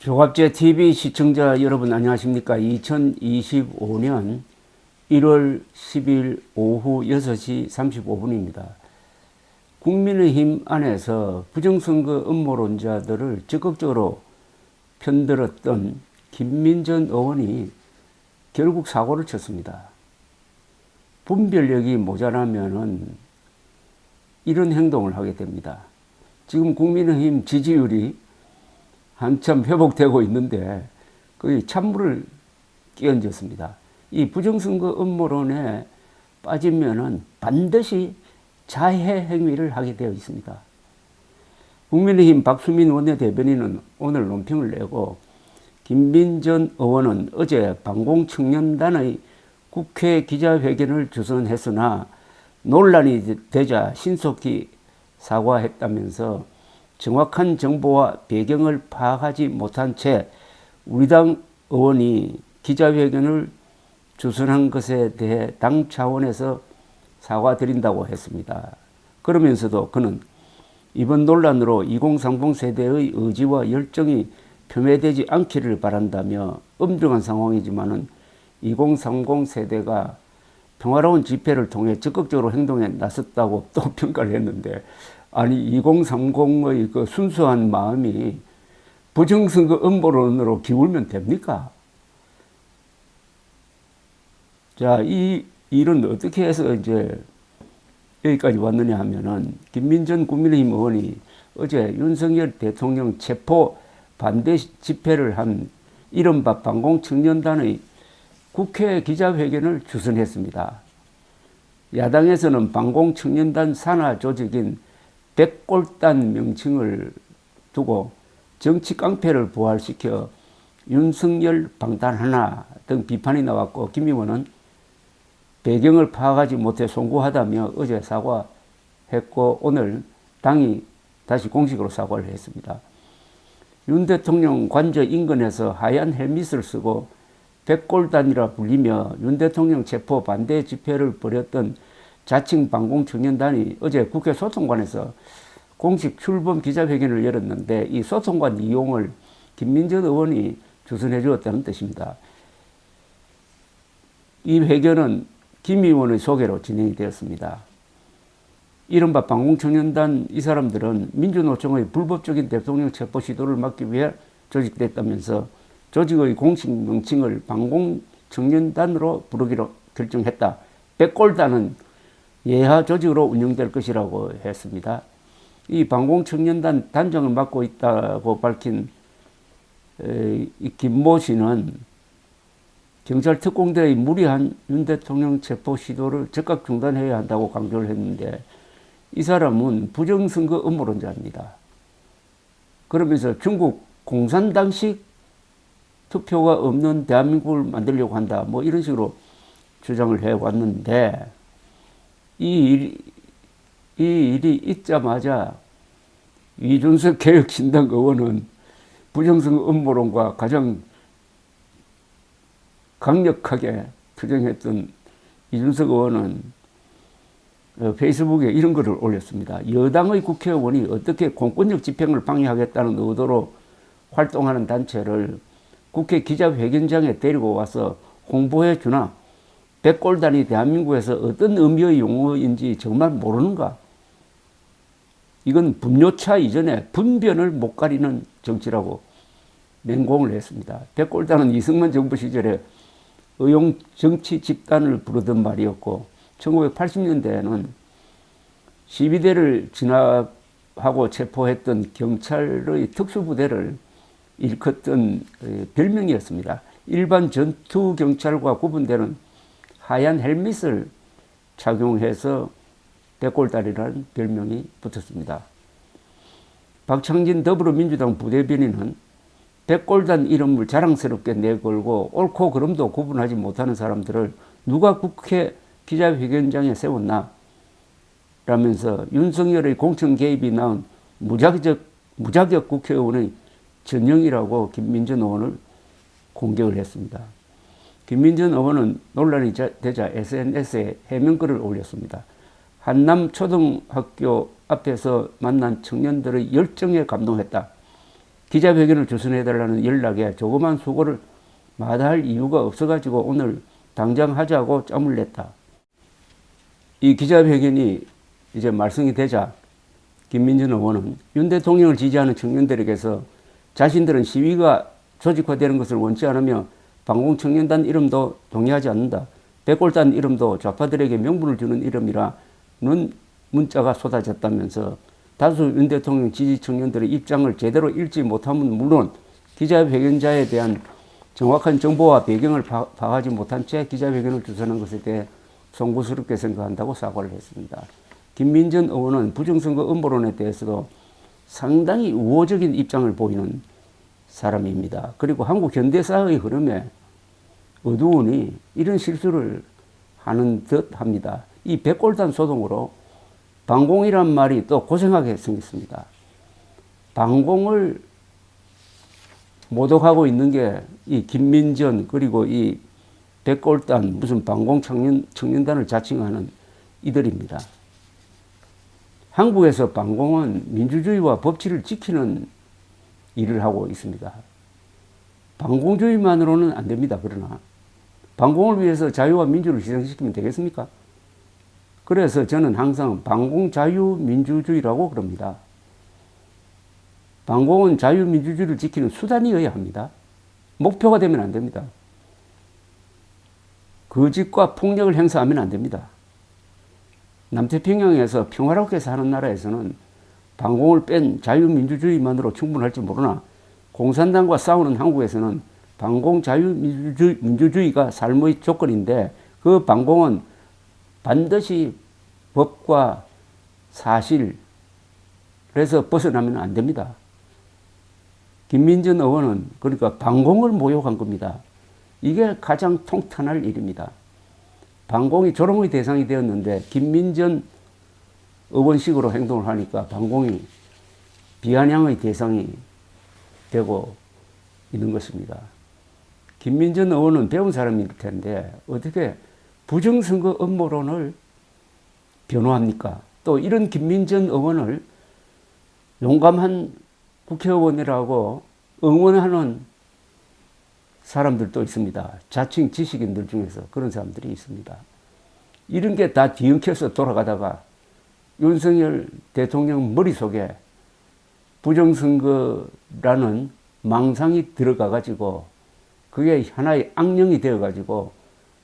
조갑제 TV 시청자 여러분 안녕하십니까? 2025년 1월 10일 오후 6시 35분입니다. 국민의힘 안에서 부정선거 음모론자들을 적극적으로 편들었던 김민전 의원이 결국 사고를 쳤습니다. 분별력이 모자라면은 이런 행동을 하게 됩니다. 지금 국민의힘 지지율이 한참 회복되고 있는데 거의 찬물을 끼얹었습니다. 이 부정선거 음모론에 빠지면은 반드시 자해 행위를 하게 되어 있습니다. 국민의힘 박수민 원내대변인은 오늘 논평을 내고 김민전 의원은 어제 반공청년단의 국회 기자회견을 주선했으나 논란이 되자 신속히 사과했다면서 정확한 정보와 배경을 파악하지 못한 채 우리 당 의원이 기자회견을 주선한 것에 대해 당 차원에서 사과드린다고 했습니다. 그러면서도 그는 이번 논란으로 2030 세대의 의지와 열정이 표매되지 않기를 바란다며 엄중한 상황이지만은 2030 세대가 평화로운 집회를 통해 적극적으로 행동에 나섰다고 또 평가를 했는데, 아니 2030의 그 순수한 마음이 부정선거 음모론으로 기울면 됩니까? 자, 이 일은 어떻게 해서 이제 여기까지 왔느냐 하면은 김민전 국민의힘 의원이 어제 윤석열 대통령 체포 반대 집회를 한 이른바 반공청년단의 국회 기자회견을 주선했습니다. 야당에서는 반공청년단 산하 조직인 백골단 명칭을 두고 정치 깡패를 부활시켜 윤석열 방탄하나 등 비판이 나왔고, 김 의원은 배경을 파악하지 못해 송구하다며 어제 사과했고 오늘 당이 다시 공식으로 사과를 했습니다. 윤 대통령 관저 인근에서 하얀 헬멧을 쓰고 백골단이라 불리며 윤 대통령 체포 반대 집회를 벌였던 자칭 반공청년단이 어제 국회 소통관에서 공식 출범 기자회견을 열었는데, 이 소통관 이용을 김민전 의원이 주선해 주었다는 뜻입니다. 이 회견은 김 의원의 소개로 진행이 되었습니다. 이른바 반공청년단 이 사람들은 민주노총의 불법적인 대통령 체포 시도를 막기 위해 조직됐다면서 조직의 공식 명칭을 반공청년단으로 부르기로 결정했다. 백골단은 예하 조직으로 운영될 것이라고 했습니다. 이 반공청년단 단장을 맡고 있다고 밝힌 이 김모 씨는 경찰 특공대의 무리한 윤 대통령 체포 시도를 즉각 중단해야 한다고 강조를 했는데, 이 사람은 부정선거 음모론자입니다. 그러면서 중국 공산당식 투표가 없는 대한민국을 만들려고 한다, 뭐 이런 식으로 주장을 해왔는데, 이 일이 있자마자 이준석 개혁신당 의원은 부정선거 음모론과 가장 강력하게 투쟁했던 이준석 의원은 페이스북에 이런 글을 올렸습니다. 여당의 국회의원이 어떻게 공권력 집행을 방해하겠다는 의도로 활동하는 단체를 국회 기자회견장에 데리고 와서 홍보해 주나? 백골단이 대한민국에서 어떤 의미의 용어인지 정말 모르는가? 이건 분뇨차 이전에 분변을 못 가리는 정치라고 맹공을 했습니다. 백골단은 이승만 정부 시절에 의용 정치 집단을 부르던 말이었고, 1980년대에는 12대를 진압하고 체포했던 경찰의 특수부대를 일컫던 별명이었습니다. 일반 전투 경찰과 구분되는 하얀 헬멧을 착용해서 백골단이라는 별명이 붙었습니다. 박창진 더불어민주당 부대변인은 백골단 이름을 자랑스럽게 내걸고 옳고 그름도 구분하지 못하는 사람들을 누가 국회 기자회견장에 세웠나? 라면서 윤석열의 공천 개입이 낳은 무자격 국회의원의 전형이라고 김민전 의원을 공격을 했습니다. 김민전 의원은 논란이 되자 SNS에 해명글을 올렸습니다. 한남 초등학교 앞에서 만난 청년들의 열정에 감동했다. 기자회견을 주선해달라는 연락에 조그만 수고를 마다할 이유가 없어가지고 오늘 당장 하자고 짬을 냈다. 이 기자회견이 이제 말썽이 되자 김민전 의원은 윤 대통령을 지지하는 청년들에게서 자신들은 시위가 조직화되는 것을 원치 않으며 반공청년단 이름도 동의하지 않는다. 백골단 이름도 좌파들에게 명분을 주는 이름이라는 문자가 쏟아졌다면서 다수 윤 대통령 지지 청년들의 입장을 제대로 읽지 못하면 물론 기자회견자에 대한 정확한 정보와 배경을 파악하지 못한 채 기자회견을 주선한 것에 대해 송구스럽게 생각한다고 사과를 했습니다. 김민전 의원은 부정선거 음모론에 대해서도 상당히 우호적인 입장을 보이는 사람입니다. 그리고 한국 현대사의 흐름에 어두우니 이런 실수를 하는 듯 합니다. 이 백골단 소동으로 반공이란 말이 또 고생하게 생겼습니다. 반공을 모독하고 있는 게 이 김민전 그리고 이 백골단 무슨 반공 청년단을 자칭하는 이들입니다. 한국에서 반공은 민주주의와 법치를 지키는 일을 하고 있습니다. 반공주의만으로는 안 됩니다. 그러나 반공을 위해서 자유와 민주를 희생시키면 되겠습니까? 그래서 저는 항상 반공자유민주주의라고 그럽니다. 반공은 자유민주주의를 지키는 수단이어야 합니다. 목표가 되면 안 됩니다. 거짓과 폭력을 행사하면 안 됩니다. 남태평양에서 평화롭게 사는 나라에서는 반공을 뺀 자유민주주의만으로 충분할지 모르나 공산당과 싸우는 한국에서는 반공 자유민주주의가 삶의 조건인데 그 반공은 반드시 법과 사실에서 벗어나면 안 됩니다. 김민전 의원은 그러니까 반공을 모욕한 겁니다. 이게 가장 통탄할 일입니다. 반공이 조롱의 대상이 되었는데 김민전 의원식으로 행동을 하니까 반공이 비아냥의 대상이 되고 있는 것입니다. 김민전 의원은 배운 사람일 텐데 어떻게 부정선거 음모론을 변호합니까? 또 이런 김민전 의원을 용감한 국회의원이라고 응원하는 사람들도 있습니다. 자칭 지식인들 중에서 그런 사람들이 있습니다. 이런 게 다 뒤엉켜서 돌아가다가 윤석열 대통령 머릿속에 부정선거라는 망상이 들어가가지고 그게 하나의 악령이 되어가지고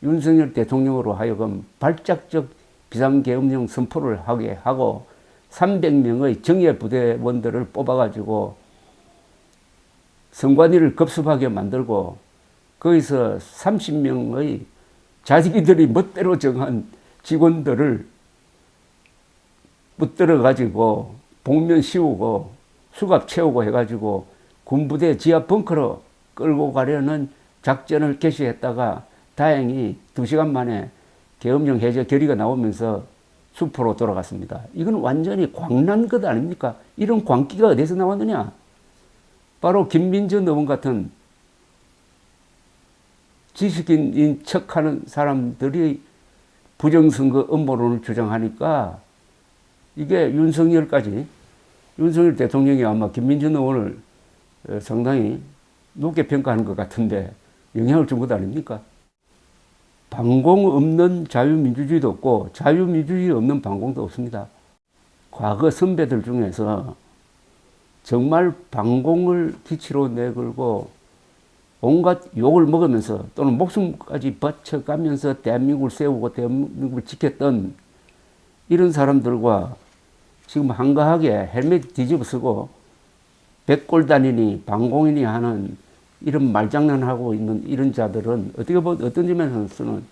윤석열 대통령으로 하여금 발작적 비상계엄령 선포를 하게 하고 300명의 정예부대원들을 뽑아가지고 선관위를 급습하게 만들고 거기서 30명의 자기들이 멋대로 정한 직원들을 붙들어가지고 복면 씌우고 수갑 채우고 해가지고 군부대 지하 벙커로 끌고 가려는 작전을 개시했다가 다행히 2시간 만에 계엄령 해제 결의가 나오면서 숲으로 돌아갔습니다. 이건 완전히 광난 것 아닙니까? 이런 광기가 어디서 나왔느냐? 바로 김민전 의원 같은 지식인인 척하는 사람들이 부정선거 음모론을 주장하니까 이게 윤석열 대통령이 아마 김민전 의원을 상당히 높게 평가하는 것 같은데 영향을 준 것 아닙니까? 반공 없는 자유민주주의도 없고 자유민주주의 없는 반공도 없습니다. 과거 선배들 중에서 정말 반공을 기치로 내걸고 온갖 욕을 먹으면서 또는 목숨까지 바쳐가면서 대한민국을 세우고 대한민국을 지켰던 이런 사람들과 지금 한가하게 헬멧 뒤집어 쓰고 백골단이니 반공이니 하는 이런 말장난하고 있는 이런 자들은 어떻게 보면 어떤 점에서는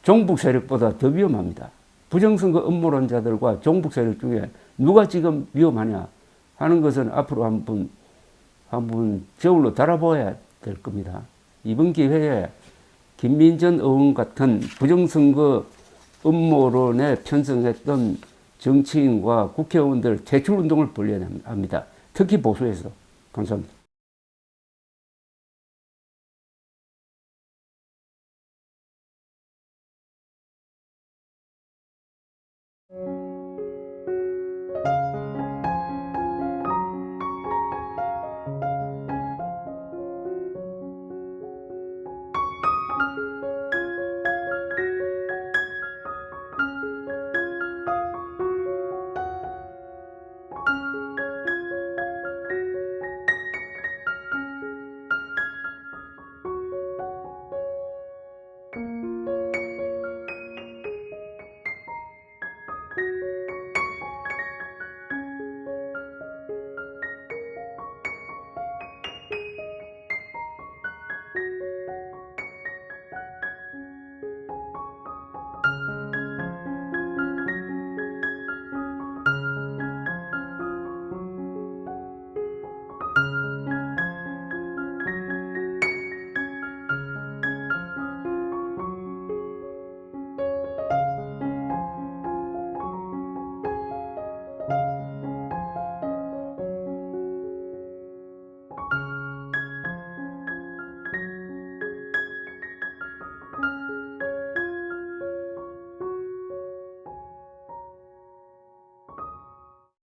종북 세력보다 더 위험합니다. 부정선거 음모론자들과 종북 세력 중에 누가 지금 위험하냐 하는 것은 앞으로 한번 저울로 달아보아야 될 겁니다. 이번 기회에 김민전 의원 같은 부정선거 음모론에 편성했던 정치인과 국회의원들 퇴출운동을 벌여야 합니다. 특히 보수에서. 감사합니다.